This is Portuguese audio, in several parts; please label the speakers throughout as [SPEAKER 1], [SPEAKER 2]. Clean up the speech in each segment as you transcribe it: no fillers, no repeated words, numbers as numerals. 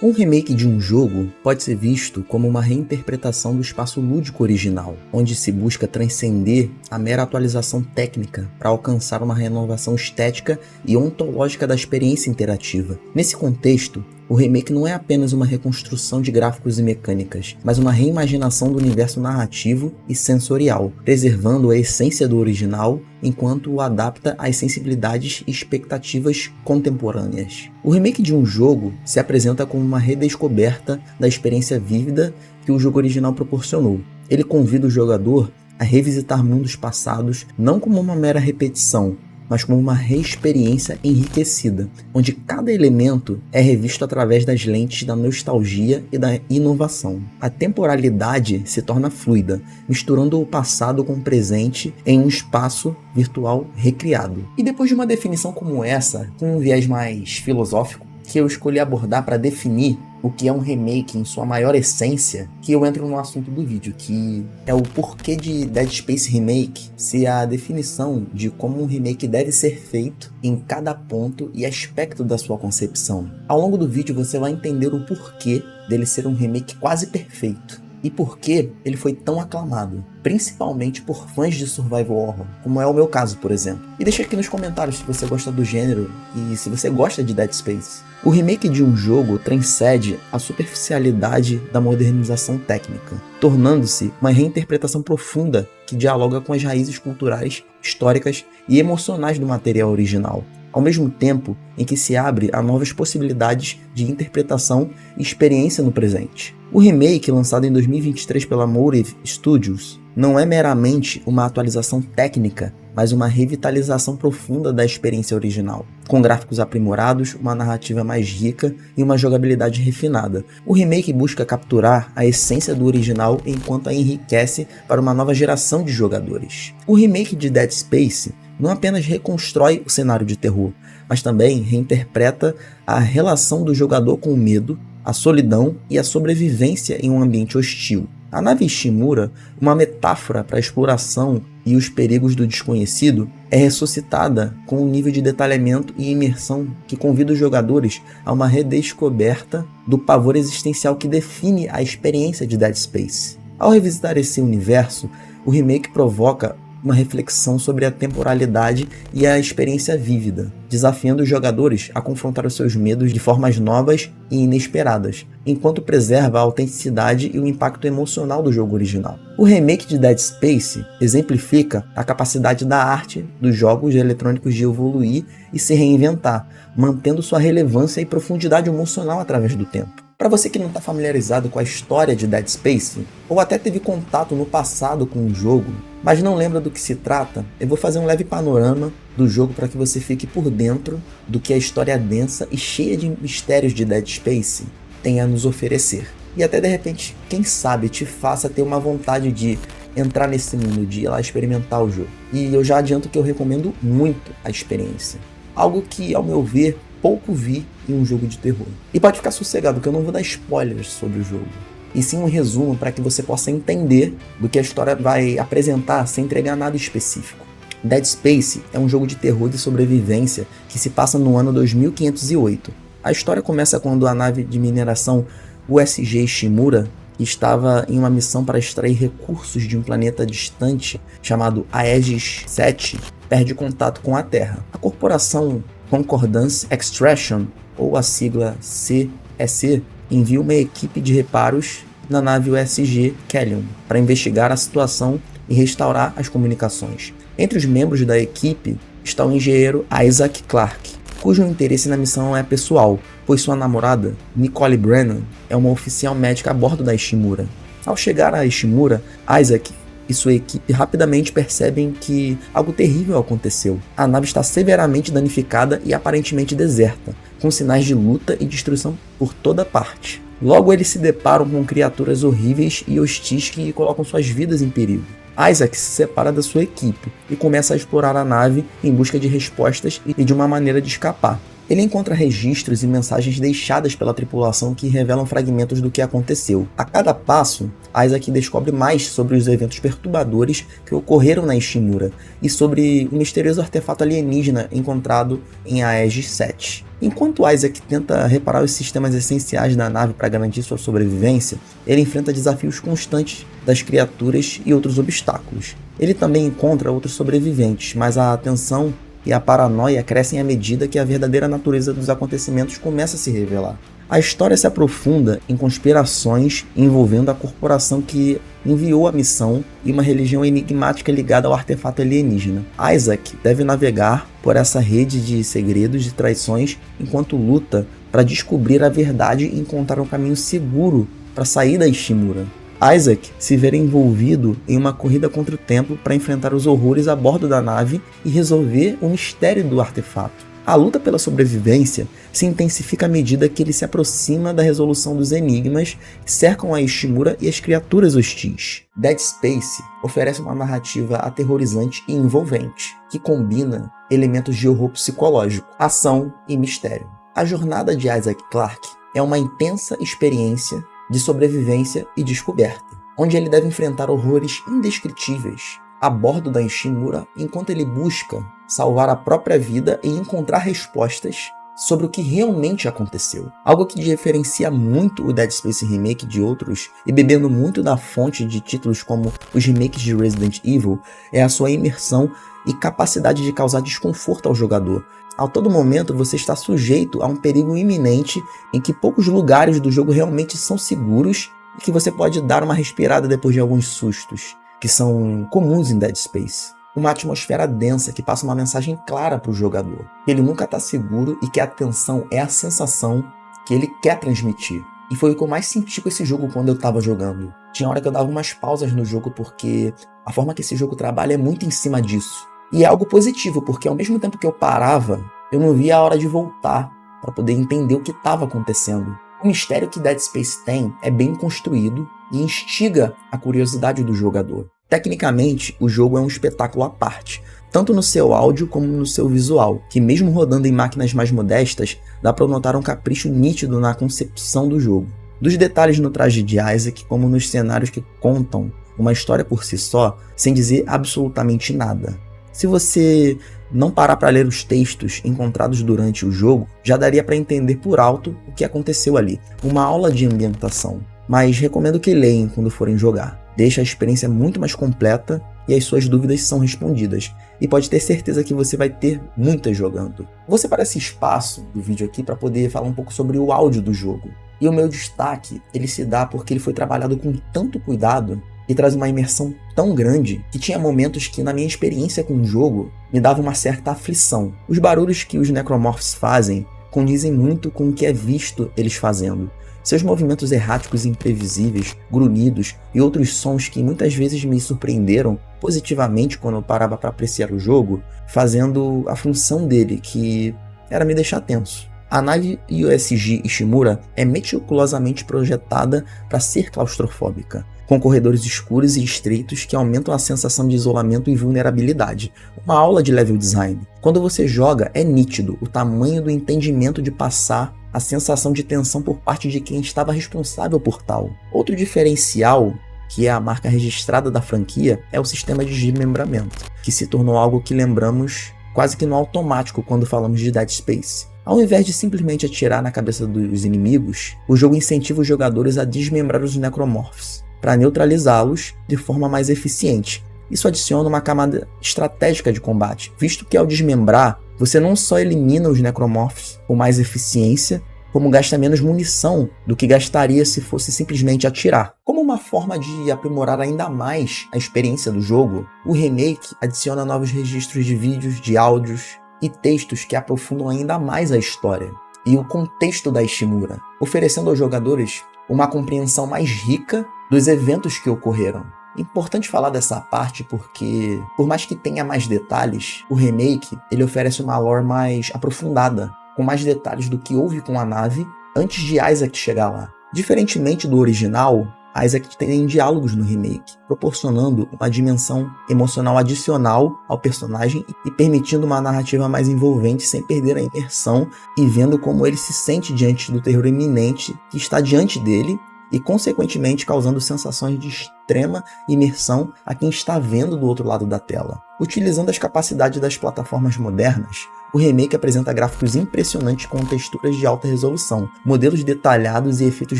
[SPEAKER 1] Um remake de um jogo pode ser visto como uma reinterpretação do espaço lúdico original, onde se busca transcender a mera atualização técnica para alcançar uma renovação estética e ontológica da experiência interativa. Nesse contexto, o remake não é apenas uma reconstrução de gráficos e mecânicas, mas uma reimaginação do universo narrativo e sensorial, preservando a essência do original enquanto o adapta às sensibilidades e expectativas contemporâneas. O remake de um jogo se apresenta como uma redescoberta da experiência vívida que o jogo original proporcionou. Ele convida o jogador a revisitar mundos passados não como uma mera repetição, mas como uma reexperiência enriquecida, onde cada elemento é revisto através das lentes da nostalgia e da inovação. A temporalidade se torna fluida, misturando o passado com o presente em um espaço virtual recriado. E depois de uma definição como essa, com um viés mais filosófico, que eu escolhi abordar para definir o que é um remake em sua maior essência, que eu entro no assunto do vídeo, que é o porquê de Dead Space Remake ser a definição de como um remake deve ser feito em cada ponto e aspecto da sua concepção. Ao longo do vídeo você vai entender o porquê dele ser um remake quase perfeito e por que ele foi tão aclamado, principalmente por fãs de survival horror, como é o meu caso, por exemplo. E deixa aqui nos comentários se você gosta do gênero e se você gosta de Dead Space. O remake de um jogo transcende a superficialidade da modernização técnica, tornando-se uma reinterpretação profunda que dialoga com as raízes culturais, históricas e emocionais do material original, ao mesmo tempo em que se abre a novas possibilidades de interpretação e experiência no presente. O remake, lançado em 2023 pela Motive Studios, não é meramente uma atualização técnica, mas uma revitalização profunda da experiência original, com gráficos aprimorados, uma narrativa mais rica e uma jogabilidade refinada. O remake busca capturar a essência do original enquanto a enriquece para uma nova geração de jogadores. O remake de Dead Space não apenas reconstrói o cenário de terror, mas também reinterpreta a relação do jogador com o medo, a solidão e a sobrevivência em um ambiente hostil. A nave Ishimura, uma metáfora para a exploração e os perigos do desconhecido, é ressuscitada com um nível de detalhamento e imersão que convida os jogadores a uma redescoberta do pavor existencial que define a experiência de Dead Space. Ao revisitar esse universo, o remake provoca uma reflexão sobre a temporalidade e a experiência vívida, desafiando os jogadores a confrontar os seus medos de formas novas e inesperadas, enquanto preserva a autenticidade e o impacto emocional do jogo original. O remake de Dead Space exemplifica a capacidade da arte dos jogos eletrônicos de evoluir e se reinventar, mantendo sua relevância e profundidade emocional através do tempo. Para você que não está familiarizado com a história de Dead Space, ou até teve contato no passado com o jogo, mas não lembra do que se trata, eu vou fazer um leve panorama do jogo para que você fique por dentro do que a história densa e cheia de mistérios de Dead Space tem a nos oferecer. E até de repente, quem sabe, te faça ter uma vontade de entrar nesse mundo, de ir lá experimentar o jogo. E eu já adianto que eu recomendo muito a experiência. Algo que, ao meu ver, pouco vi em um jogo de terror. E pode ficar sossegado que eu não vou dar spoilers sobre o jogo, e sim um resumo para que você possa entender do que a história vai apresentar sem entregar nada específico. Dead Space é um jogo de terror de sobrevivência que se passa no ano 2508. A história começa quando a nave de mineração USG Ishimura estava em uma missão para extrair recursos de um planeta distante chamado Aegis 7, perde contato com a Terra. A corporação Concordance Extraction, ou a sigla CEC, envia uma equipe de reparos na nave USG Kellion para investigar a situação e restaurar as comunicações. Entre os membros da equipe está o engenheiro Isaac Clarke, cujo interesse na missão é pessoal, pois sua namorada, Nicole Brennan, é uma oficial médica a bordo da Ishimura. Ao chegar a Ishimura, Isaac e sua equipe rapidamente percebem que algo terrível aconteceu. A nave está severamente danificada e aparentemente deserta, com sinais de luta e destruição por toda parte. Logo eles se deparam com criaturas horríveis e hostis que colocam suas vidas em perigo. Isaac se separa da sua equipe e começa a explorar a nave em busca de respostas e de uma maneira de escapar. Ele encontra registros e mensagens deixadas pela tripulação que revelam fragmentos do que aconteceu. A cada passo, Isaac descobre mais sobre os eventos perturbadores que ocorreram na Ishimura e sobre o misterioso artefato alienígena encontrado em Aegis 7. Enquanto Isaac tenta reparar os sistemas essenciais da nave para garantir sua sobrevivência, ele enfrenta desafios constantes das criaturas e outros obstáculos. Ele também encontra outros sobreviventes, mas a tensão e a paranoia crescem à medida que a verdadeira natureza dos acontecimentos começa a se revelar. A história se aprofunda em conspirações envolvendo a corporação que enviou a missão e uma religião enigmática ligada ao artefato alienígena. Isaac deve navegar por essa rede de segredos e traições enquanto luta para descobrir a verdade e encontrar um caminho seguro para sair da Ishimura. Isaac se vê envolvido em uma corrida contra o tempo para enfrentar os horrores a bordo da nave e resolver o mistério do artefato. A luta pela sobrevivência se intensifica à medida que ele se aproxima da resolução dos enigmas que cercam a Ishimura e as criaturas hostis. Dead Space oferece uma narrativa aterrorizante e envolvente, que combina elementos de horror psicológico, ação e mistério. A jornada de Isaac Clarke é uma intensa experiência de sobrevivência e descoberta, onde ele deve enfrentar horrores indescritíveis a bordo da Ishimura enquanto ele busca salvar a própria vida e encontrar respostas sobre o que realmente aconteceu. Algo que diferencia muito o Dead Space Remake de outros, e bebendo muito da fonte de títulos como os remakes de Resident Evil, é a sua imersão e capacidade de causar desconforto ao jogador. A todo momento você está sujeito a um perigo iminente em que poucos lugares do jogo realmente são seguros e que você pode dar uma respirada depois de alguns sustos, que são comuns em Dead Space. Uma atmosfera densa que passa uma mensagem clara para o jogador. Ele nunca está seguro e que a tensão é a sensação que ele quer transmitir. E foi o que eu mais senti com esse jogo quando eu estava jogando. Tinha hora que eu dava umas pausas no jogo porque a forma que esse jogo trabalha é muito em cima disso. E é algo positivo, porque ao mesmo tempo que eu parava, eu não via a hora de voltar para poder entender o que estava acontecendo. O mistério que Dead Space tem é bem construído e instiga a curiosidade do jogador. Tecnicamente, o jogo é um espetáculo à parte, tanto no seu áudio como no seu visual, que mesmo rodando em máquinas mais modestas, dá para notar um capricho nítido na concepção do jogo. Dos detalhes no traje de Isaac, como nos cenários que contam uma história por si só, sem dizer absolutamente nada. Se você não parar para ler os textos encontrados durante o jogo, já daria para entender por alto o que aconteceu ali. Uma aula de ambientação, mas recomendo que leiam quando forem jogar. Deixa a experiência muito mais completa e as suas dúvidas são respondidas. E pode ter certeza que você vai ter muitas jogando. Vou separar esse espaço do vídeo aqui para poder falar um pouco sobre o áudio do jogo. E o meu destaque, ele se dá porque ele foi trabalhado com tanto cuidado e traz uma imersão tão grande que tinha momentos que, na minha experiência com o jogo, me dava uma certa aflição. Os barulhos que os necromorphs fazem condizem muito com o que é visto eles fazendo. Seus movimentos erráticos e imprevisíveis, grunhidos e outros sons que muitas vezes me surpreenderam positivamente quando eu parava para apreciar o jogo, fazendo a função dele, que era me deixar tenso. A nave USG Ishimura é meticulosamente projetada para ser claustrofóbica, com corredores escuros e estreitos que aumentam a sensação de isolamento e vulnerabilidade. Uma aula de level design. Quando você joga, é nítido o tamanho do entendimento de passar a sensação de tensão por parte de quem estava responsável por tal. Outro diferencial, que é a marca registrada da franquia, é o sistema de desmembramento, que se tornou algo que lembramos quase que no automático quando falamos de Dead Space. Ao invés de simplesmente atirar na cabeça dos inimigos, o jogo incentiva os jogadores a desmembrar os necromorphs, para neutralizá-los de forma mais eficiente. Isso adiciona uma camada estratégica de combate, visto que ao desmembrar, você não só elimina os necromorphs com mais eficiência, como gasta menos munição do que gastaria se fosse simplesmente atirar. Como uma forma de aprimorar ainda mais a experiência do jogo, o remake adiciona novos registros de vídeos, de áudios e textos que aprofundam ainda mais a história e o contexto da Ishimura, oferecendo aos jogadores uma compreensão mais rica dos eventos que ocorreram. Importante falar dessa parte porque, por mais que tenha mais detalhes, o remake ele oferece uma lore mais aprofundada, com mais detalhes do que houve com a nave antes de Isaac chegar lá. Diferentemente do original, Isaac tem diálogos no remake, proporcionando uma dimensão emocional adicional ao personagem e permitindo uma narrativa mais envolvente sem perder a imersão e vendo como ele se sente diante do terror iminente que está diante dele e, consequentemente, causando sensações de extrema imersão a quem está vendo do outro lado da tela. Utilizando as capacidades das plataformas modernas, o remake apresenta gráficos impressionantes com texturas de alta resolução, modelos detalhados e efeitos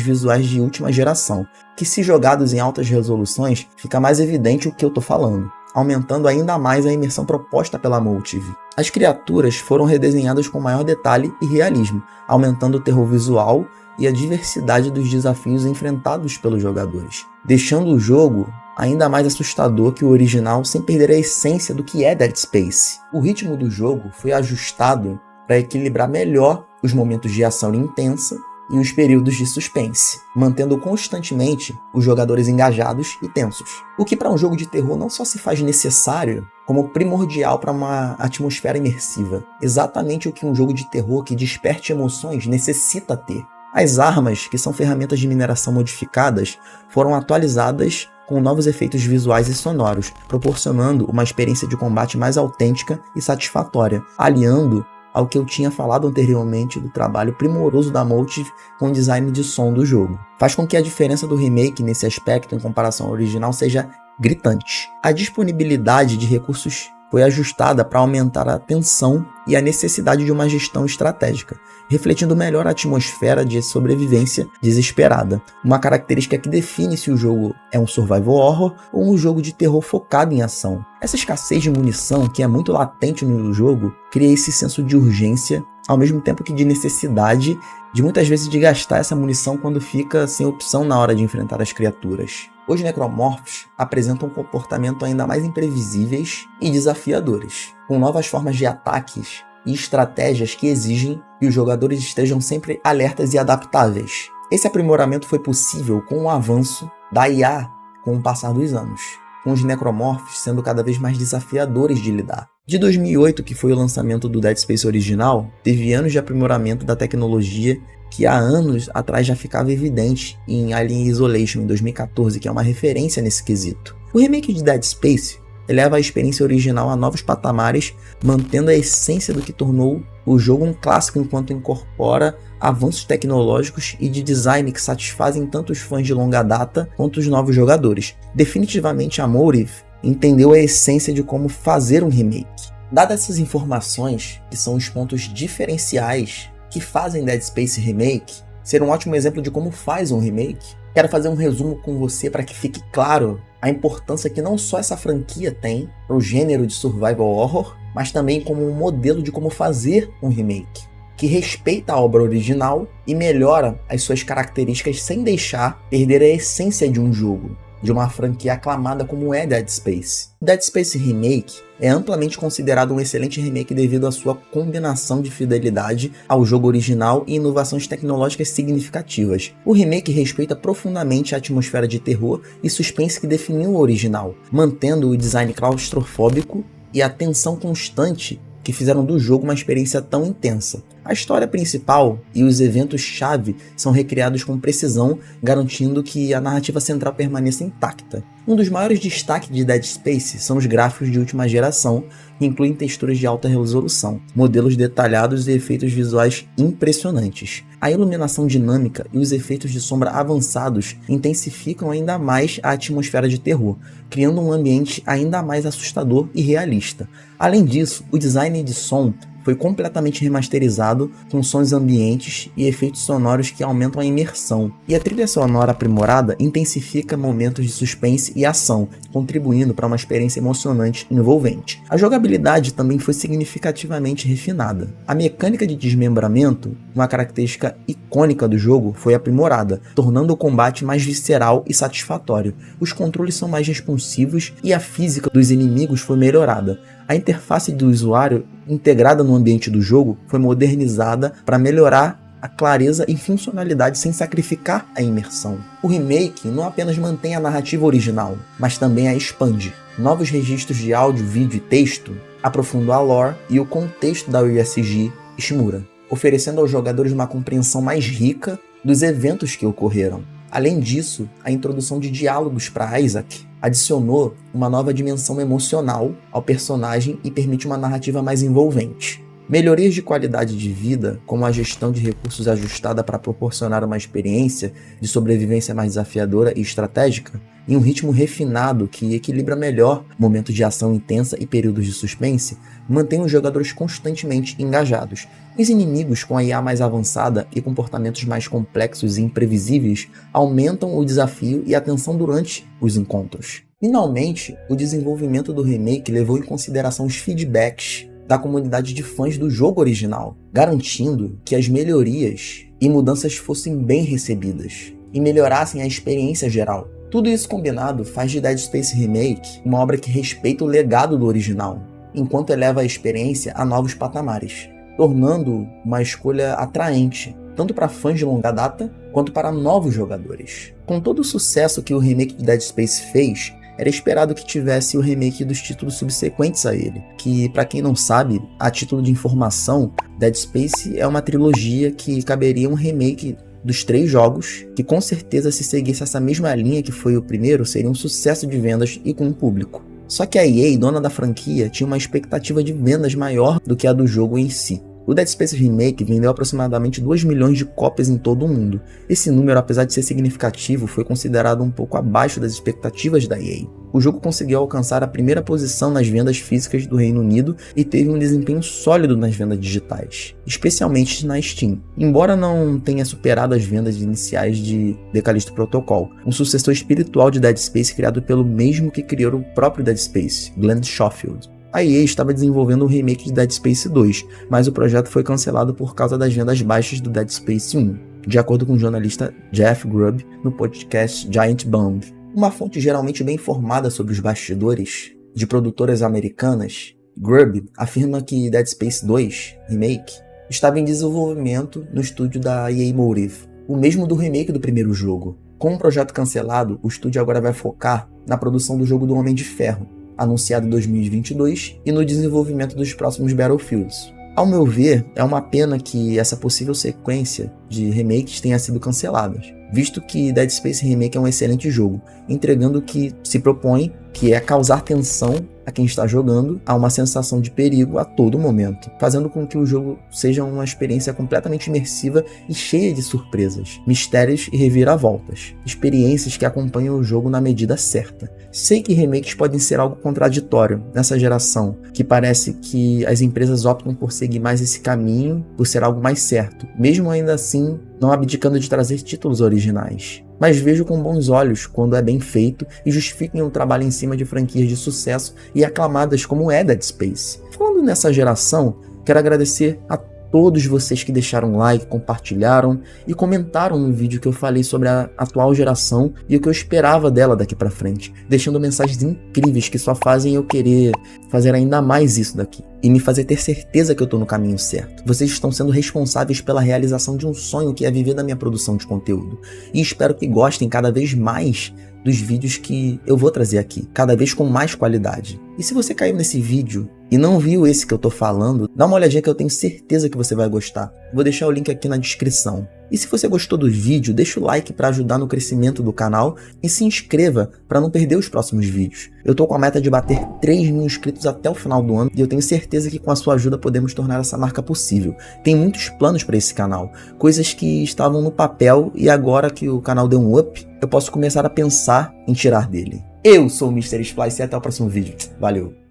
[SPEAKER 1] visuais de última geração, que, se jogados em altas resoluções, fica mais evidente o que eu tô falando, aumentando ainda mais a imersão proposta pela Motive. As criaturas foram redesenhadas com maior detalhe e realismo, aumentando o terror visual e a diversidade dos desafios enfrentados pelos jogadores, deixando o jogo ainda mais assustador que o original sem perder a essência do que é Dead Space. O ritmo do jogo foi ajustado para equilibrar melhor os momentos de ação intensa e os períodos de suspense, mantendo constantemente os jogadores engajados e tensos. O que para um jogo de terror não só se faz necessário, como primordial para uma atmosfera imersiva. Exatamente o que um jogo de terror que desperte emoções necessita ter. As armas, que são ferramentas de mineração modificadas, foram atualizadas com novos efeitos visuais e sonoros, proporcionando uma experiência de combate mais autêntica e satisfatória, aliando ao que eu tinha falado anteriormente do trabalho primoroso da Motive com o design de som do jogo. Faz com que a diferença do remake nesse aspecto em comparação ao original seja gritante. A disponibilidade de recursos foi ajustada para aumentar a tensão e a necessidade de uma gestão estratégica, refletindo melhor a atmosfera de sobrevivência desesperada, uma característica que define se o jogo é um survival horror ou um jogo de terror focado em ação. Essa escassez de munição, que é muito latente no jogo, cria esse senso de urgência, ao mesmo tempo que de necessidade de muitas vezes de gastar essa munição quando fica sem opção na hora de enfrentar as criaturas. Os necromorphs apresentam um comportamento ainda mais imprevisíveis e desafiadores, com novas formas de ataques e estratégias que exigem que os jogadores estejam sempre alertas e adaptáveis. Esse aprimoramento foi possível com o avanço da IA com o passar dos anos, com os necromorphs sendo cada vez mais desafiadores de lidar. De 2008, que foi o lançamento do Dead Space original, teve anos de aprimoramento da tecnologia que há anos atrás já ficava evidente em Alien Isolation em 2014, que é uma referência nesse quesito. O remake de Dead Space eleva a experiência original a novos patamares, mantendo a essência do que tornou o jogo um clássico enquanto incorpora avanços tecnológicos e de design que satisfazem tanto os fãs de longa data quanto os novos jogadores. Definitivamente a Motive entendeu a essência de como fazer um remake. Dadas essas informações, que são os pontos diferenciais que fazem Dead Space Remake ser um ótimo exemplo de como faz um remake, quero fazer um resumo com você para que fique claro a importância que não só essa franquia tem para o gênero de survival horror, mas também como um modelo de como fazer um remake, que respeita a obra original e melhora as suas características sem deixar perder a essência de um jogo, de uma franquia aclamada como é Dead Space. Dead Space Remake é amplamente considerado um excelente remake devido à sua combinação de fidelidade ao jogo original e inovações tecnológicas significativas. O remake respeita profundamente a atmosfera de terror e suspense que definiu o original, mantendo o design claustrofóbico e a tensão constante que fizeram do jogo uma experiência tão intensa. A história principal e os eventos-chave são recriados com precisão, garantindo que a narrativa central permaneça intacta. Um dos maiores destaques de Dead Space são os gráficos de última geração, que incluem texturas de alta resolução, modelos detalhados e efeitos visuais impressionantes. A iluminação dinâmica e os efeitos de sombra avançados intensificam ainda mais a atmosfera de terror, criando um ambiente ainda mais assustador e realista. Além disso, o design de som foi completamente remasterizado, com sons ambientes e efeitos sonoros que aumentam a imersão. E a trilha sonora aprimorada intensifica momentos de suspense e ação, contribuindo para uma experiência emocionante e envolvente. A jogabilidade também foi significativamente refinada. A mecânica de desmembramento, uma característica icônica do jogo, foi aprimorada, tornando o combate mais visceral e satisfatório. Os controles são mais responsivos e a física dos inimigos foi melhorada. A interface do usuário, integrada no ambiente do jogo, foi modernizada para melhorar a clareza e funcionalidade sem sacrificar a imersão. O remake não apenas mantém a narrativa original, mas também a expande. Novos registros de áudio, vídeo e texto aprofundam a lore e o contexto da USG Ishimura, oferecendo aos jogadores uma compreensão mais rica dos eventos que ocorreram. Além disso, a introdução de diálogos para Isaac adicionou uma nova dimensão emocional ao personagem e permite uma narrativa mais envolvente. Melhorias de qualidade de vida, como a gestão de recursos ajustada para proporcionar uma experiência de sobrevivência mais desafiadora e estratégica, e um ritmo refinado que equilibra melhor momentos de ação intensa e períodos de suspense, mantém os jogadores constantemente engajados. Os inimigos com a IA mais avançada e comportamentos mais complexos e imprevisíveis aumentam o desafio e a tensão durante os encontros. Finalmente, o desenvolvimento do remake levou em consideração os feedbacks da comunidade de fãs do jogo original, garantindo que as melhorias e mudanças fossem bem recebidas e melhorassem a experiência geral. Tudo isso combinado faz de Dead Space Remake uma obra que respeita o legado do original, enquanto eleva a experiência a novos patamares, tornando uma escolha atraente, tanto para fãs de longa data quanto para novos jogadores. Com todo o sucesso que o remake de Dead Space fez, era esperado que tivesse o remake dos títulos subsequentes a ele, que, para quem não sabe, a título de informação, Dead Space é uma trilogia que caberia um remake dos 3 jogos, que com certeza, se seguisse essa mesma linha que foi o primeiro, seria um sucesso de vendas e com o público. Só que a EA, dona da franquia, tinha uma expectativa de vendas maior do que a do jogo em si. O Dead Space Remake vendeu aproximadamente 2 milhões de cópias em todo o mundo. Esse número, apesar de ser significativo, foi considerado um pouco abaixo das expectativas da EA. O jogo conseguiu alcançar a primeira posição nas vendas físicas do Reino Unido e teve um desempenho sólido nas vendas digitais, especialmente na Steam. Embora não tenha superado as vendas iniciais de The Callisto Protocol, um sucessor espiritual de Dead Space criado pelo mesmo que criou o próprio Dead Space, Glenn Schofield. A EA estava desenvolvendo um remake de Dead Space 2, mas o projeto foi cancelado por causa das vendas baixas do Dead Space 1, de acordo com o jornalista Jeff Grubb no podcast Giant Bomb. Uma fonte geralmente bem informada sobre os bastidores de produtoras americanas, Grubb afirma que Dead Space 2 Remake estava em desenvolvimento no estúdio da EA Motive, o mesmo do remake do primeiro jogo. Com o projeto cancelado, o estúdio agora vai focar na produção do jogo do Homem de Ferro, anunciado em 2022, e no desenvolvimento dos próximos Battlefields. Ao meu ver, é uma pena que essa possível sequência de remakes tenha sido cancelada, visto que Dead Space Remake é um excelente jogo, entregando o que se propõe, que é causar tensão a quem está jogando, a uma sensação de perigo a todo momento, fazendo com que o jogo seja uma experiência completamente imersiva e cheia de surpresas, mistérios e reviravoltas, experiências que acompanham o jogo na medida certa. Sei que remakes podem ser algo contraditório nessa geração, que parece que as empresas optam por seguir mais esse caminho, por ser algo mais certo, mesmo ainda assim não abdicando de trazer títulos originais. Mas vejo com bons olhos quando é bem feito e justifiquem o trabalho em cima de franquias de sucesso e aclamadas como é Dead Space. Falando nessa geração, quero agradecer a todos vocês que deixaram like, compartilharam e comentaram no vídeo que eu falei sobre a atual geração e o que eu esperava dela daqui pra frente, deixando mensagens incríveis que só fazem eu querer fazer ainda mais isso daqui e me fazer ter certeza que eu tô no caminho certo. Vocês estão sendo responsáveis pela realização de um sonho que é viver da minha produção de conteúdo e espero que gostem cada vez mais dos vídeos que eu vou trazer aqui, cada vez com mais qualidade. E se você caiu nesse vídeo e não viu esse que eu tô falando, dá uma olhadinha que eu tenho certeza que você vai gostar. Vou deixar o link aqui na descrição. E se você gostou do vídeo, deixa o like para ajudar no crescimento do canal e se inscreva para não perder os próximos vídeos. Eu tô com a meta de bater 3 mil inscritos até o final do ano e eu tenho certeza que com a sua ajuda podemos tornar essa marca possível. Tem muitos planos para esse canal, coisas que estavam no papel e agora que o canal deu um up, eu posso começar a pensar em tirar dele. Eu sou o Mr. Splice e até o próximo vídeo. Valeu!